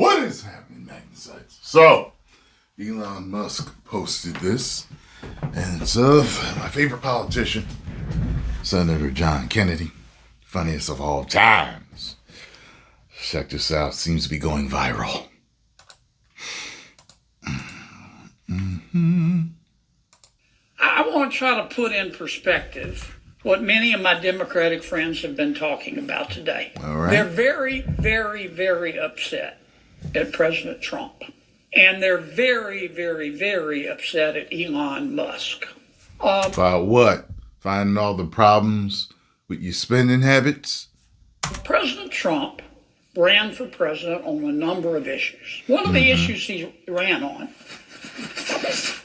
What is happening, Magnus? So, Elon Musk posted this, and it's of my favorite politician, Senator John Kennedy, funniest of all times. Check this out, seems to be going viral. I want to try to put in perspective what many of my Democratic friends have been talking about today. All right. They're very, very, very upset at President Trump. And they're very, very, very upset at Elon Musk. About what? Finding all the problems with your spending habits? President Trump ran for president on a number of issues. One of the issues he ran on,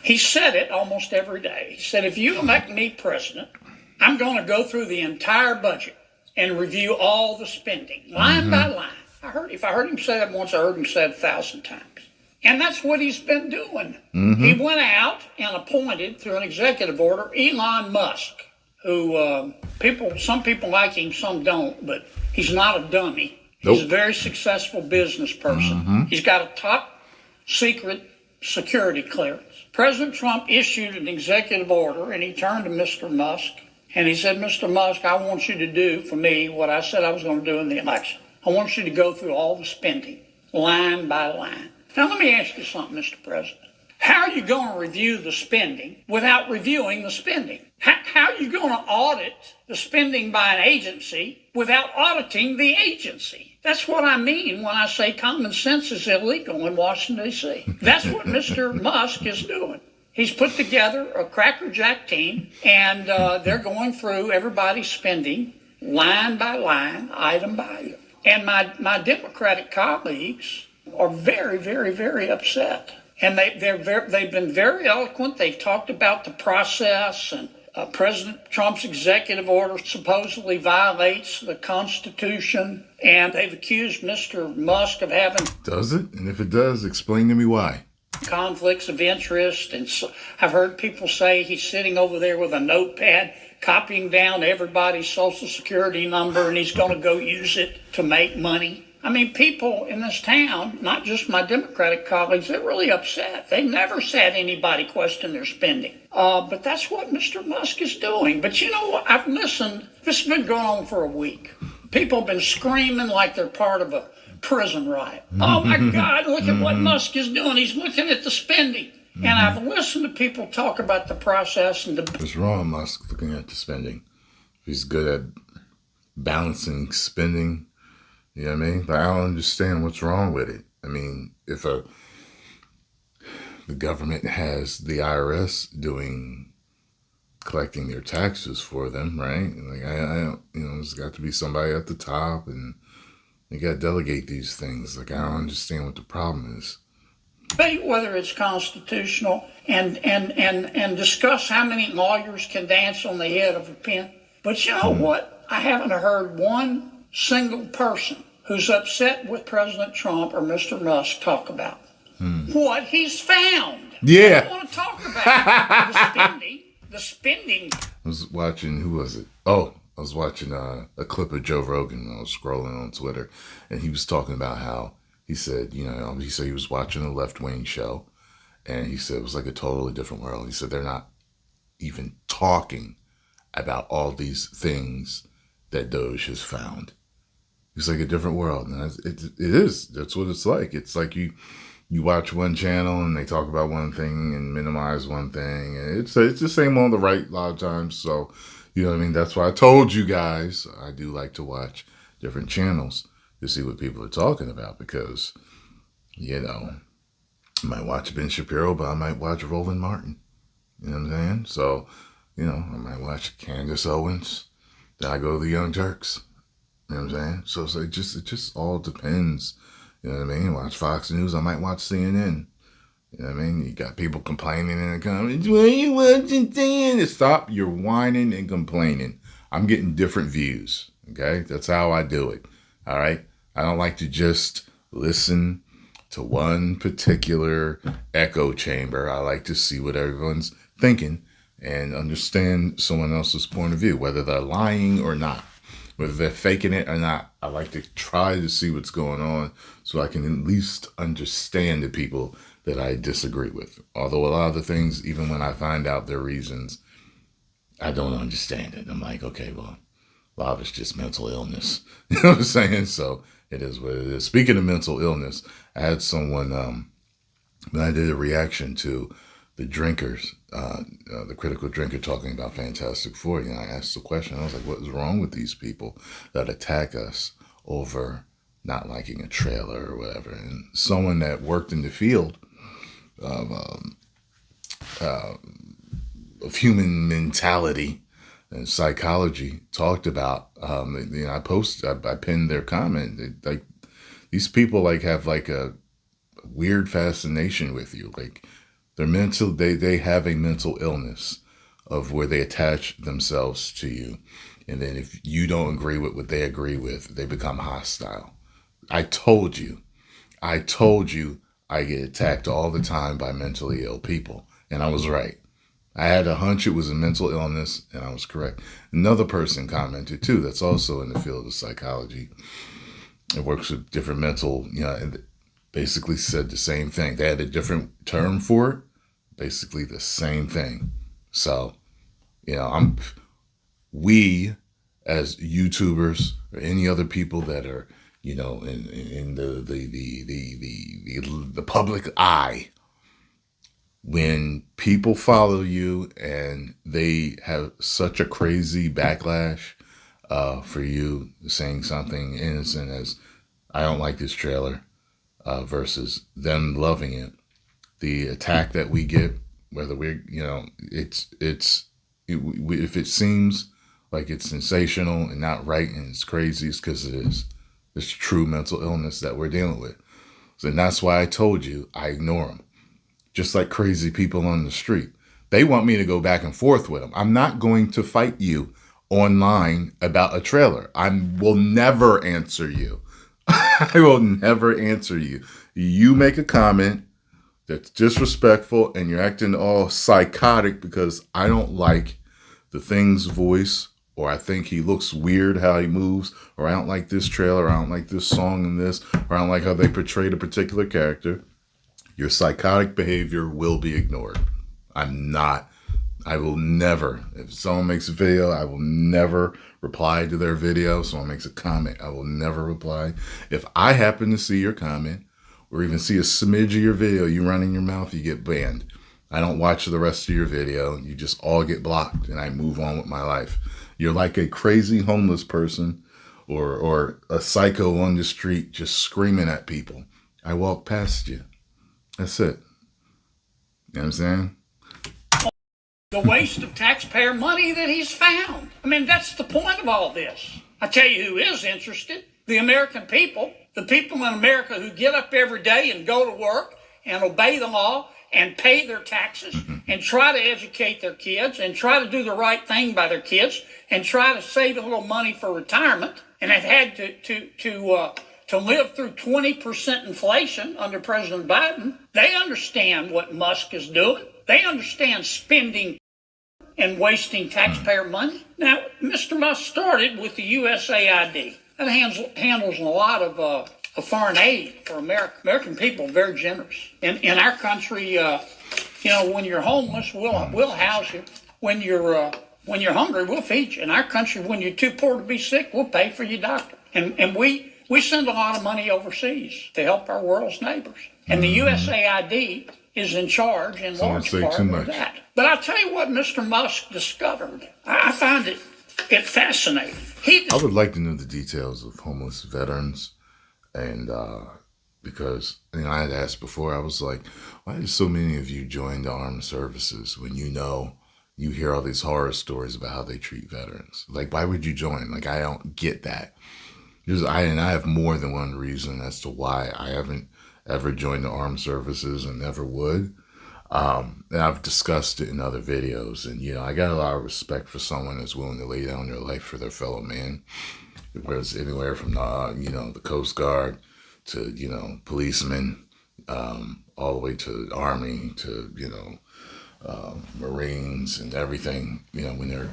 he said it almost every day. He said, if you elect me president, I'm going to go through the entire budget and review all the spending, line by line. If I heard him say that once, I heard him say it 1,000 times. And that's what he's been doing. He went out and appointed, through an executive order, Elon Musk, who some people like him, some don't, but he's not a dummy. He's a very successful business person. He's got a top secret security clearance. President Trump issued an executive order, and he turned to Mr. Musk, and he said, Mr. Musk, I want you to do for me what I said I was going to do in the election. I want you to go through all the spending, line by line. Now, let me ask you something, Mr. President. How are you going to review the spending without reviewing the spending? How are you going to audit the spending by an agency without auditing the agency? That's what I mean when I say common sense is illegal in Washington, D.C. That's what Mr. Musk is doing. He's put together a crackerjack team, and they're going through everybody's spending line by line, item by item. And my Democratic colleagues are very, very, very upset. And they've been very eloquent. They've talked about the process, and President Trump's executive order supposedly violates the Constitution. And they've accused Mr. Musk of having... Does it? And if it does, explain to me why. Conflicts of interest. And so I've heard people say he's sitting over there with a notepad copying down everybody's social security number, and he's going to go use it to make money. I mean, people in this town, not just my Democratic colleagues, they're really upset. They never said anybody question their spending. But that's what Mr. Musk is doing. But you know what? I've listened. This has been going on for a week. People have been screaming like they're part of a prison riot. Oh, my God, look at what Musk is doing. He's looking at the spending. And I've listened to people talk about the process. And what's wrong, Musk, looking at the spending? He's good at balancing spending. You know what I mean? But I don't understand what's wrong with it. I mean, if the government has the IRS collecting their taxes for them, right? Like I don't, there's got to be somebody at the top, and you got to delegate these things. Like I don't understand what the problem is. Debate whether it's constitutional and discuss how many lawyers can dance on the head of a pin. But you know what? I haven't heard one single person who's upset with President Trump or Mr. Musk talk about what he's found. Yeah. I want to talk about the spending. I was watching, who was it? Oh, I was watching a clip of Joe Rogan. I was scrolling on Twitter, and he was talking about how he said he was watching a left-wing show, and he said it was like a totally different world. He said they're not even talking about all these things that d.o.g.e has found. It's like a different world. And it is. That's what it's like. It's like you watch one channel and they talk about one thing and minimize one thing. And it's the same on the right a lot of times. So, you know what I mean? That's why I told you guys I do like to watch different channels to see what people are talking about. Because, I might watch Ben Shapiro, but I might watch Roland Martin. You know what I'm saying? So, I might watch Candace Owens. Then I go to the Young Turks. You know what I'm saying? So it just all depends. You know what I mean? Watch Fox News. I might watch CNN. You know what I mean? You got people complaining in the comments. What are you watching CNN? Stop your whining and complaining. I'm getting different views. Okay? That's how I do it. All right? I don't like to just listen to one particular echo chamber. I like to see what everyone's thinking and understand someone else's point of view, whether they're lying or not. Whether they're faking it or not, I like to try to see what's going on so I can at least understand the people that I disagree with. Although a lot of the things, even when I find out their reasons, I don't understand it. I'm like, okay, well, a lot of it's just mental illness. You know what I'm saying? So it is what it is. Speaking of mental illness, I had someone, when I did a reaction to the drinkers, the critical drinker talking about Fantastic Four, I asked the question, I was like, what is wrong with these people that attack us over not liking a trailer or whatever? And someone that worked in the field of, of human mentality and psychology talked about, I pinned their comment, like, these people like have like a weird fascination with you. Like they have a mental illness of where they attach themselves to you. And then if you don't agree with what they agree with, they become hostile. I told you I get attacked all the time by mentally ill people. And I was right. I had a hunch it was a mental illness, and I was correct. Another person commented too, that's also in the field of psychology. It works with different mental, and basically said the same thing. They had a different term for it, basically the same thing. So, we as YouTubers or any other people that are, in the public eye, when people follow you and they have such a crazy backlash for you saying something innocent as I don't like this trailer versus them loving it, the attack that we get, whether we're, if it seems like it's sensational and not right and it's crazy, it's because it is. It's true mental illness that we're dealing with. So that's why I told you I ignore them. Just like crazy people on the street. They want me to go back and forth with them. I'm not going to fight you online about a trailer. I will never answer you. I will never answer you. You make a comment that's disrespectful and you're acting all psychotic because I don't like the thing's voice, or I think he looks weird how he moves, or I don't like this trailer, or I don't like this song and this, or I don't like how they portrayed a particular character. Your psychotic behavior will be ignored. I will never, if someone makes a video, I will never reply to their video. Someone makes a comment, I will never reply. If I happen to see your comment or even see a smidge of your video, you running your mouth, you get banned. I don't watch the rest of your video. You just all get blocked and I move on with my life. You're like a crazy homeless person or a psycho on the street just screaming at people. I walk past you. That's it. You know what I'm saying? The waste of taxpayer money that he's found. I mean, that's the point of all this. I tell you who is interested. The American people. The people in America who get up every day and go to work and obey the law and pay their taxes and try to educate their kids and try to do the right thing by their kids and try to save a little money for retirement and have had to live through 20% inflation under President Biden. They understand what Musk is doing. They understand spending and wasting taxpayer money. Now, Mr. Musk started with the USAID. That handles a lot of foreign aid for America. American people are very generous. In our country, when you're homeless, we'll house you. When you're hungry, we'll feed you. In our country, when you're too poor to be sick, we'll pay for your doctor. And we send a lot of money overseas to help our world's neighbors. And the USAID is in charge in large part of that. But I'll tell you what Mr. Musk discovered. I find it fascinating. I would like to know the details of homeless veterans. And because, I had asked before, I was like, why did so many of you join the armed services when you hear all these horror stories about how they treat veterans? Like, why would you join? Like, I don't get that. I have more than one reason as to why I haven't ever joined the armed services and never would. And I've discussed it in other videos. And, I got a lot of respect for someone that's willing to lay down their life for their fellow man. Where it's anywhere from, the Coast Guard to, policemen, all the way to the Army to, Marines and everything, when they're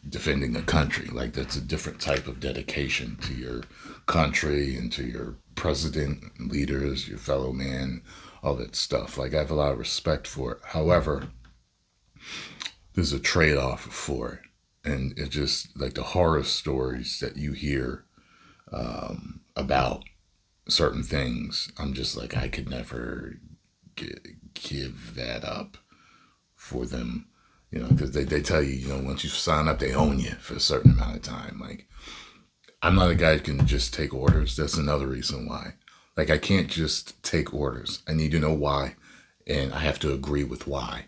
defending a country. Like that's a different type of dedication to your country and to your president, leaders, your fellow man, all that stuff. Like I have a lot of respect for it. However, there's a trade-off for it. And it just like the horror stories that you hear about certain things, I'm just like, I could never give that up for them, because they tell you, once you sign up, they own you for a certain amount of time. Like, I'm not a guy who can just take orders. That's another reason why. Like, I can't just take orders. I need to know why, and I have to agree with why.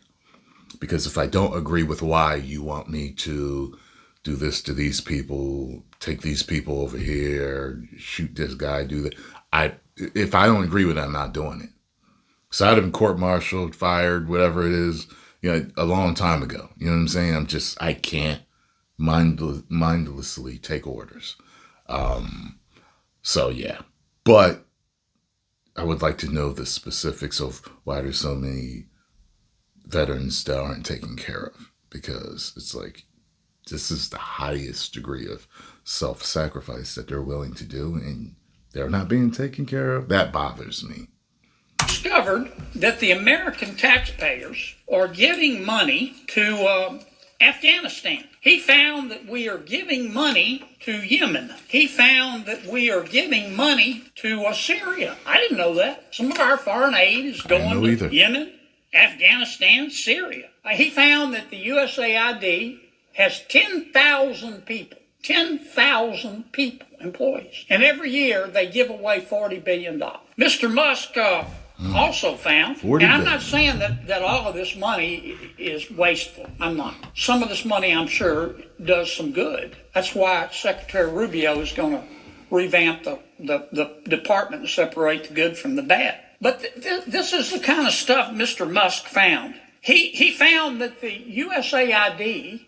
Because if I don't agree with why you want me to do this to these people, take these people over here, shoot this guy, do that, if I don't agree with it, I'm not doing it. So I'd have been court-martialed, fired, whatever it is, a long time ago. You know what I'm saying? I can't mindlessly take orders. So yeah, but I would like to know the specifics of why there's so many veterans that aren't taken care of, because it's like, this is the highest degree of self-sacrifice that they're willing to do, and they're not being taken care of. That bothers me. Discovered that the American taxpayers are giving money to Afghanistan. He found that we are giving money to Yemen. He found that we are giving money to Syria. I didn't know that. Some of our foreign aid is going to Yemen, Afghanistan, Syria. He found that the USAID has 10,000 people, employees. And every year they give away $40 billion. Mr. Musk also found, and I'm not saying that all of this money is wasteful. I'm not. Some of this money, I'm sure, does some good. That's why Secretary Rubio is going to revamp the department to separate the good from the bad. But this is the kind of stuff Mr. Musk found. He found that the USAID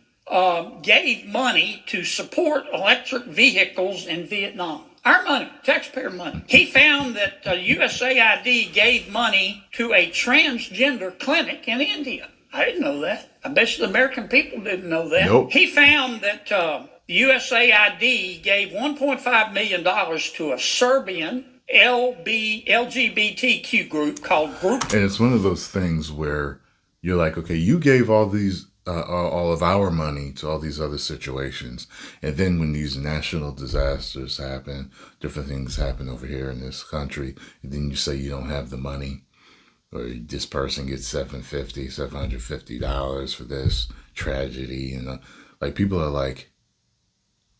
gave money to support electric vehicles in Vietnam. Our money, taxpayer money. He found that USAID gave money to a transgender clinic in India. I didn't know that. I bet you the American people didn't know that. Nope. He found that USAID gave $1.5 million to a Serbian LGBTQ group called Group. And it's one of those things where you're like, okay, you gave all of our money to all these other situations. And then when these national disasters happen, different things happen over here in this country, and then you say you don't have the money, or this person gets $750 for this tragedy. And like, people are like,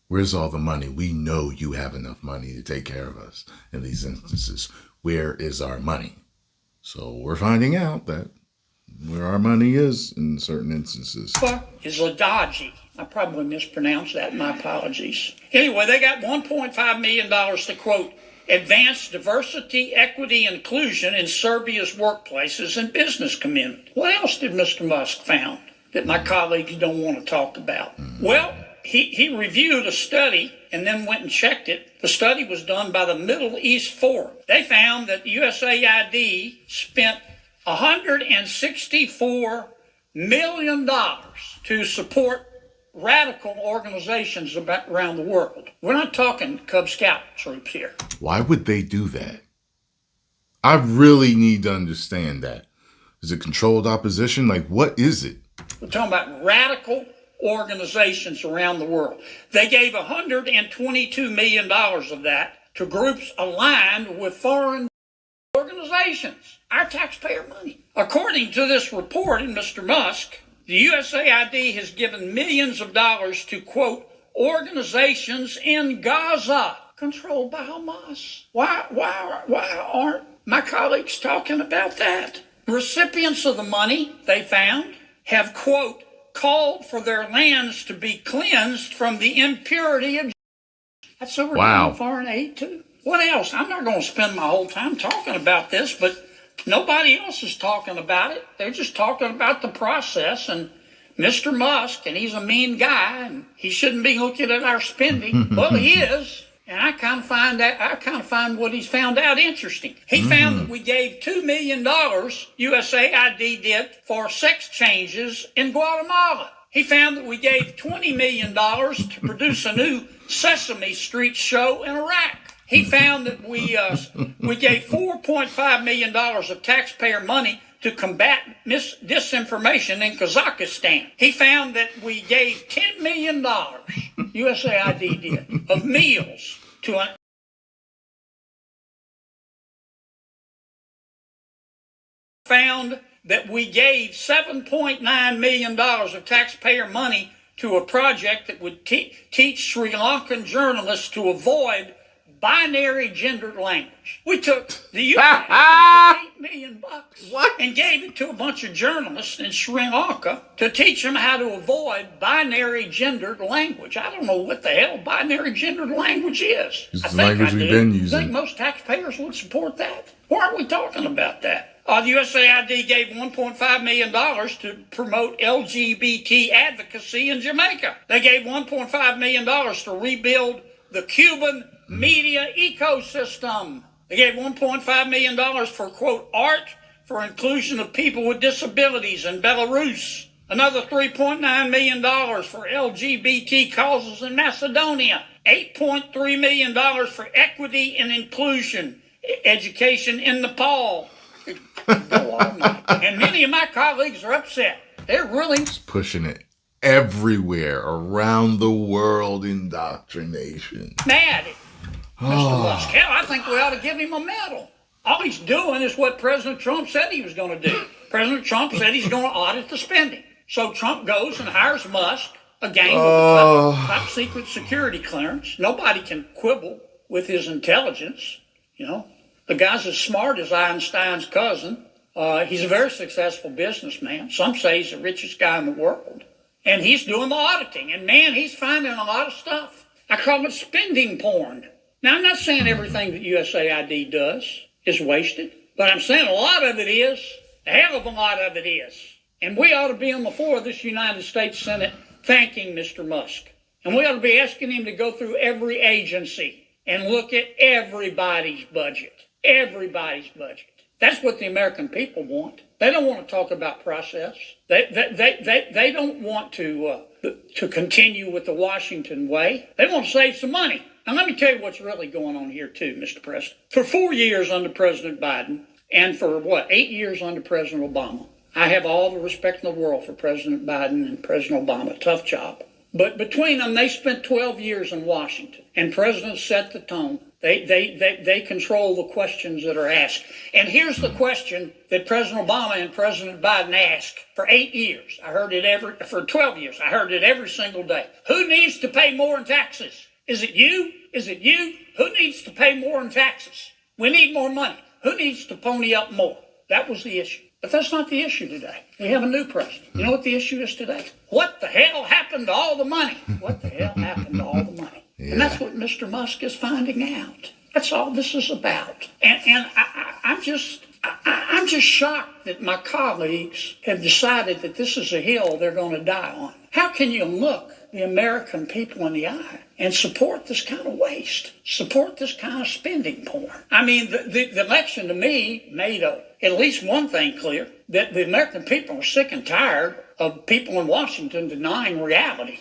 where's all the money? We know you have enough money to take care of us in these instances. Where is our money? So we're finding out that where our money is in certain instances. Is d.o.g.e. I probably mispronounced that. My apologies. Anyway, they got $1.5 million to, quote, advance diversity, equity, inclusion in Serbia's workplaces and business community. What else did Mr. Musk found that my colleagues don't want to talk about? Well, he reviewed a study and then went and checked it. The study was done by the Middle East Forum. They found that USAID spent $164 million to support radical organizations around the world. We're not talking Cub Scout troops here. Why would they do that? I really need to understand that. Is it controlled opposition? Like, what is it? We're talking about radical organizations around the world. They gave $122 million of that to groups aligned with foreign organizations, our taxpayer money. According to this report in Mr. Musk, the USAID has given millions of dollars to, quote, organizations in Gaza controlled by Hamas. Why aren't my colleagues talking about that? Recipients of the money, they found, have, quote, called for their lands to be cleansed from the impurity of. That's what we're doing foreign aid too. What else? I'm not going to spend my whole time talking about this, but nobody else is talking about it. They're just talking about the process. And Mr. Musk, and he's a mean guy, and he shouldn't be looking at our spending. Well, he is. And I kind of find what he's found out interesting. He found that we gave $2 million, USAID did, for sex changes in Guatemala. He found that we gave $20 million to produce a new Sesame Street show in Iraq. He found that we gave $4.5 million of taxpayer money to combat disinformation in Kazakhstan. He found that we gave $10 million, USAID did, of meals to an found that we gave $7.9 million of taxpayer money to a project that would teach Sri Lankan journalists to avoid binary gendered language. We took the U.S. $8 million and gave it to a bunch of journalists in Sri Lanka to teach them how to avoid binary gendered language. I don't know what the hell binary gendered language is. It's the language we've been using. I think most taxpayers would support that. Why aren't we talking about that? The USAID gave $1.5 million to promote LGBT advocacy in Jamaica. They gave $1.5 million to rebuild the Cuban media ecosystem. They gave $1.5 million for, quote, art for inclusion of people with disabilities in Belarus. Another $3.9 million for LGBT causes in Macedonia. $8.3 million for equity and inclusion education in Nepal. And many of my colleagues are upset. They're really pushing it everywhere around the world. Indoctrination. Mad at Mr. Musk. Hell, I think we ought to give him a medal. All he's doing is what President Trump said he was going to do. President Trump said he's going to audit the spending. So Trump goes and hires Musk, again, with a top secret security clearance. Nobody can quibble with his intelligence, you know. The guy's as smart as Einstein's cousin. He's a very successful businessman. Some say he's the richest guy in the world. And he's doing the auditing. And, man, he's finding a lot of stuff. I call it spending porn. Now, I'm not saying everything that USAID does is wasted. But I'm saying a lot of it is. A hell of a lot of it is. And we ought to be on the floor of this United States Senate thanking Mr. Musk. And we ought to be asking him to go through every agency and look at everybody's budget. Everybody's budget. That's what the American people want. They don't want to talk about process. They don't want to continue with the Washington way. They want to save some money. Now, let me tell you what's really going on here, too, Mr. President. For 4 years under President Biden, and for, 8 years under President Obama, I have all the respect in the world for President Biden and President Obama. Tough job. But between them, they spent 12 years in Washington, and presidents set the tone. They control the questions that are asked. And here's the question that President Obama and President Biden asked for 8 years. For 12 years. I heard it every single day. Who needs to pay more in taxes? Is it you? Is it you? Who needs to pay more in taxes? We need more money. Who needs to pony up more? That was the issue. But that's not the issue today. We have a new president. You know what the issue is today? What the hell happened to all the money? What the hell happened to all the money? Yeah. And that's what Mr. Musk is finding out. That's all this is about. And I'm just shocked that my colleagues have decided that this is a hill they're going to die on. How can you look the American people in the eye and support this kind of waste, support this kind of spending porn? I mean, the election to me made at least one thing clear, that the American people are sick and tired of people in Washington denying reality.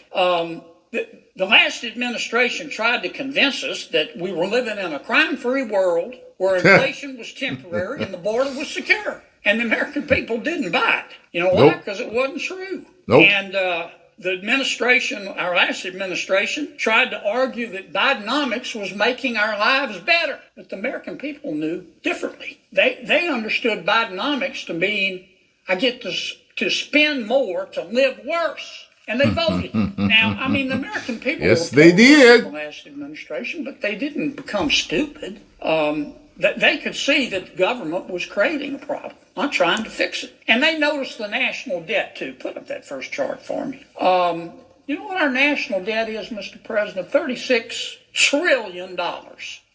The last administration tried to convince us that we were living in a crime-free world where inflation was temporary and the border was secure. And the American people didn't buy it. You know why? Because it wasn't true. And the administration, our last administration, tried to argue that Bidenomics was making our lives better. But the American people knew differently. They understood Bidenomics to mean I get to spend more to live worse. And they voted. Now, I mean, the American people yes, they did. The last administration, but they didn't become stupid. They could see that the government was creating a problem, not trying to fix it. And they noticed the national debt, too. Put up that first chart for me. You know what our national debt is, Mr. President? $36 trillion.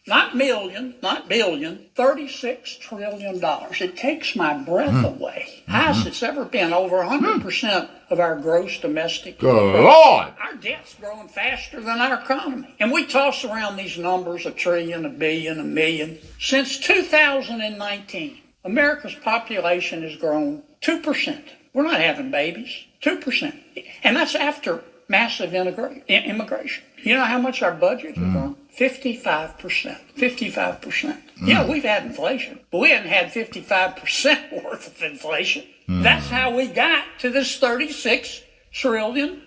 Not million, not billion, $36 trillion. It takes my breath away. Highest it's ever been, over 100% of our gross domestic Good Lord! Our debt's growing faster than our economy. And we toss around these numbers, 1 trillion, 1 billion, 1 million. Since 2019, America's population has grown 2%. We're not having babies. 2%. And that's after massive immigration. You know how much our budget has grown? 55%. 55%. Yeah, we've had inflation, but we haven't had 55% worth of inflation. That's how we got to this $36 trillion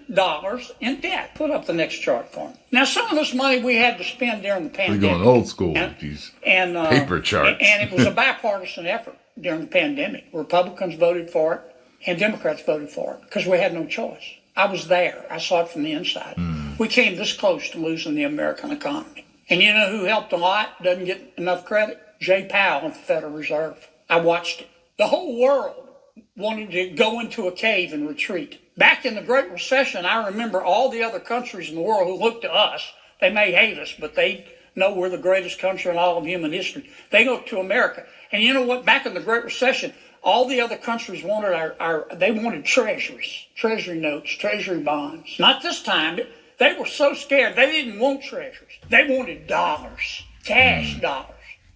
in debt. Put up the next chart for me. Now, some of this money we had to spend during the pandemic. We're going old school with these paper charts. And it was a bipartisan effort during the pandemic. Republicans voted for it, and Democrats voted for it because we had no choice. I was there. I saw it from the inside. We came this close to losing the American economy. And you know who helped a lot, doesn't get enough credit? Jay Powell at the Federal Reserve. I watched it. The whole world wanted to go into a cave and retreat. Back in the Great Recession, I remember all the other countries in the world who looked to us. They may hate us, but they know we're the greatest country in all of human history. They looked to America. And you know what? Back in the Great Recession, all the other countries wanted they wanted treasuries, treasury notes, treasury bonds. Not this time. They were so scared. They didn't want treasuries. They wanted dollars, cash dollars.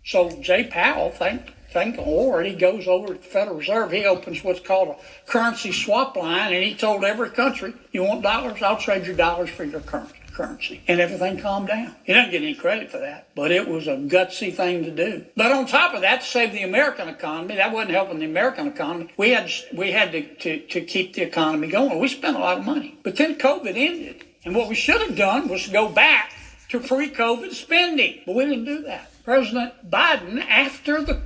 So Jay Powell, thank the Lord, he goes over to the Federal Reserve. He opens what's called a currency swap line, and he told every country, you want dollars? I'll trade your dollars for your currency. And everything calmed down. He doesn't get any credit for that, but it was a gutsy thing to do. But on top of that, to save the American economy, that wasn't helping the American economy. We had to keep the economy going. We spent a lot of money. But then COVID ended. And what we should have done was go back to pre-COVID spending. But we didn't do that. President Biden, after the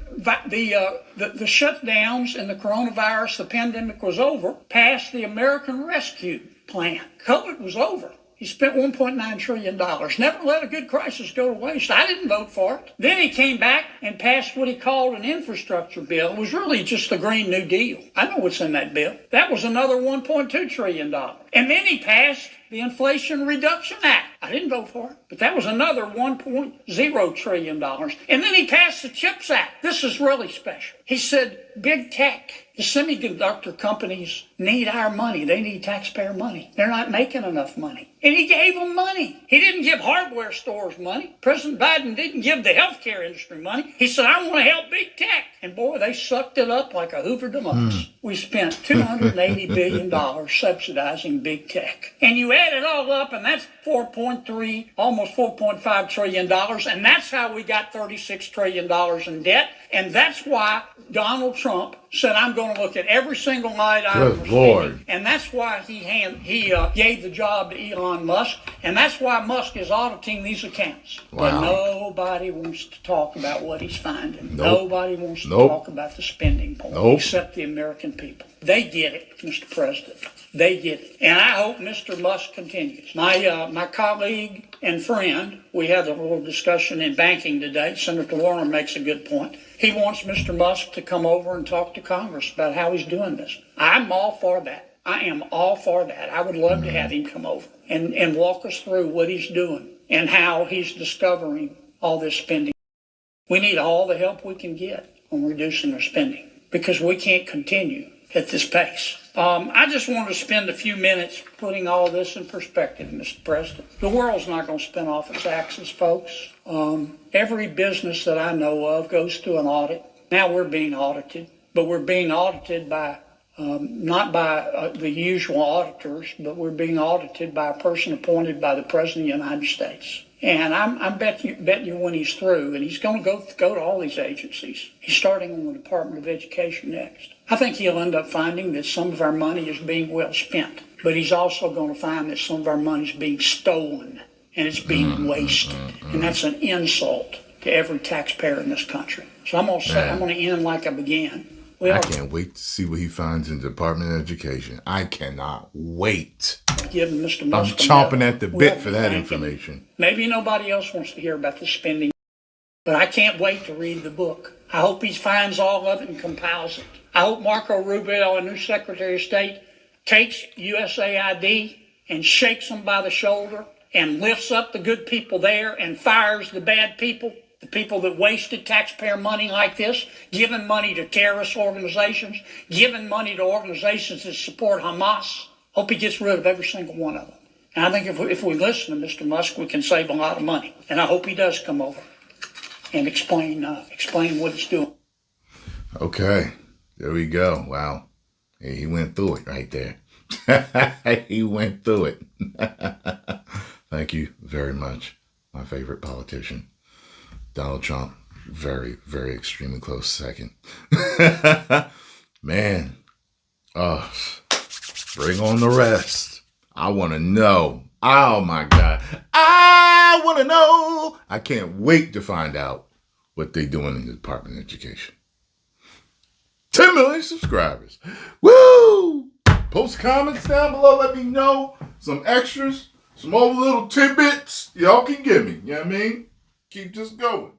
shutdowns and the coronavirus, the pandemic was over, passed the American Rescue Plan. COVID was over. He spent $1.9 trillion. Never let a good crisis go to waste. I didn't vote for it. Then he came back and passed what he called an infrastructure bill. It was really just the Green New Deal. I know what's in that bill. That was another $1.2 trillion. And then he passed the Inflation Reduction Act. I didn't vote for it, but that was another $1.0 trillion. And then he passed the CHIPS Act. This is really special. He said, big tech, the semiconductor companies need our money. They need taxpayer money. They're not making enough money. And he gave them money. He didn't give hardware stores money. President Biden didn't give the healthcare industry money. He said, I want to help big tech. And boy, they sucked it up like a Hoover Deluxe. We spent $280 billion subsidizing big tech. And you add it all up, and that's $4.3, almost $4.5 trillion. And that's how we got $36 trillion in debt. And that's why Donald Trump said, I'm going to look at every single line item. Good Lord. And that's why he gave the job to Elon Musk. And that's why Musk is auditing these accounts. Wow. But nobody wants to talk about what he's finding. Nope. Nobody wants to talk about the spending point, except the American people. They get it, Mr. President. They get it. And I hope Mr. Musk continues. My colleague and friend, we had a little discussion in banking today. Senator Warner makes a good point. He wants Mr. Musk to come over and talk to Congress about how he's doing this. I'm all for that. I am all for that. I would love to have him come over and walk us through what he's doing and how he's discovering all this spending. We need all the help we can get on reducing our spending because we can't continue at this pace. I just want to spend a few minutes putting all this in perspective, Mr. President. The world's not going to spin off its axis, folks. Every business that I know of goes through an audit. Now we're being audited, but we're being audited by not by the usual auditors, but we're being audited by a person appointed by the President of the United States. And I'm betting you when he's through, and he's going to go to all these agencies. He's starting on the Department of Education next. I think he'll end up finding that some of our money is being well spent, but he's also going to find that some of our money is being stolen and it's being wasted, and that's an insult to every taxpayer in this country. So I'm going to end like I began. I can't wait to see what he finds in the Department of Education. I cannot wait. Give Mr. Musk I'm chomping at the bit for that information. Maybe nobody else wants to hear about the spending, but I can't wait to read the book. I hope he finds all of it and compiles it. I hope Marco Rubio, our new Secretary of State, takes USAID and shakes them by the shoulder and lifts up the good people there and fires the bad people. The people that wasted taxpayer money like this, giving money to terrorist organizations, giving money to organizations that support Hamas. Hope he gets rid of every single one of them. And I think if we listen to Mr. Musk, we can save a lot of money. And I hope he does come over and explain what he's doing. Okay, there we go. Wow. He went through it right there. He went through it. Thank you very much, my favorite politician. Donald Trump, very, very extremely close second. Man, bring on the rest. I want to know. Oh my God. I want to know. I can't wait to find out what they're doing in the Department of Education. 10 million subscribers. Woo! Post comments down below. Let me know some extras, some more little tidbits y'all can give me. You know what I mean? Keep this going.